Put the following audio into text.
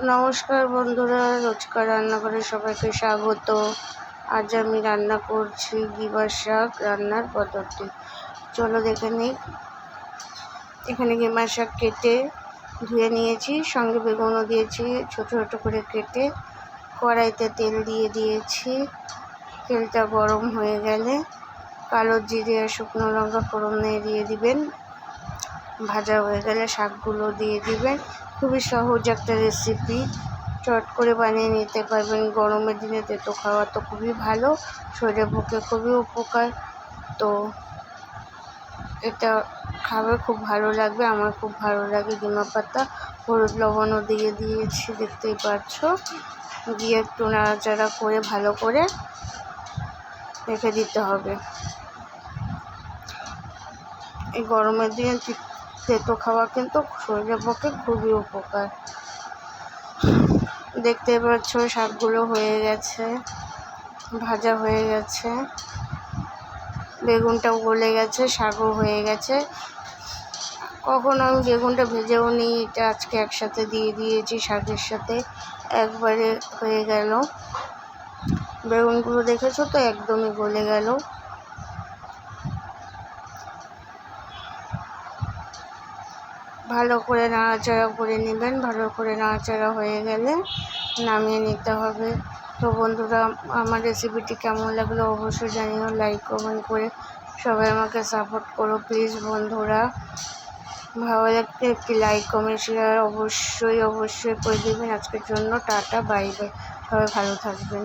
নমস্কার বন্ধুরা, রোজকার রান্নাঘরে সবাইকে স্বাগত। আজ আমি রান্না করছি গিবার শাক রান্নার পদ্ধতি। চলো দেখে নিই। এখানে গিমার শাক কেটে ধুয়ে নিয়েছি, সঙ্গে বেগুনও দিয়েছি ছোট ছোট করে কেটে। কড়াইতে তেল দিয়ে দিয়েছি। তেলটা গরম হয়ে গেলে কালো জিরে আর শুকনো লঙ্কা ফোড়নে দিয়ে দিবেন। ভাজা হয়ে গেলে শাকগুলো দিয়ে দিবেন। খুবই সহজ একটা রেসিপি, চট করে বানিয়ে নিতে পারবেন। গরমের দিনে তেতো খাওয়া তো খুবই ভালো, শরীরের পক্ষে খুবই উপকার। তো এটা খাবে, খুব ভালো লাগবে, আমার খুব ভালো লাগে। গিমা পাতা, হলুদ লবণও দিয়ে দিয়েছি, দেখতেই পাচ্ছ। দিয়ে একটু নাড়াচাড়া করে ভালো করে রেখে দিতে হবে। এই গরমের দিনে তেতো খাওয়া কিন্তু শরীরের পক্ষে খুবই উপকার। দেখতে পাচ্ছ শাকগুলো হয়ে গেছে, ভাজা হয়ে গেছে, বেগুনটাও গলে গেছে, শাকও হয়ে গেছে। কখনো আমি বেগুনটা ভেজেও নিই, এটা আজকে একসাথে দিয়ে দিয়েছি শাকের সাথে, একবারে হয়ে গেল। বেগুনগুলো দেখেছো তো একদমই গলে গেল। ভালো করে নাড়াচাড়া করে নেবেন। ভালো করে নাড়াচাড়া হয়ে গেলে নামিয়ে নিতে হবে। তো বন্ধুরা, আমার রেসিপিটি কেমন লাগলো অবশ্যই জানিও, লাইক কমেন্ট করে সবাই আমাকে সাপোর্ট করো প্লিজ বন্ধুরা। ভালো লাগলে একটি লাইক কমেন্ট শেয়ার অবশ্যই করে দেবেন। আজকের জন্য টাটা, বাই বাই, সবাই ভালো থাকবেন।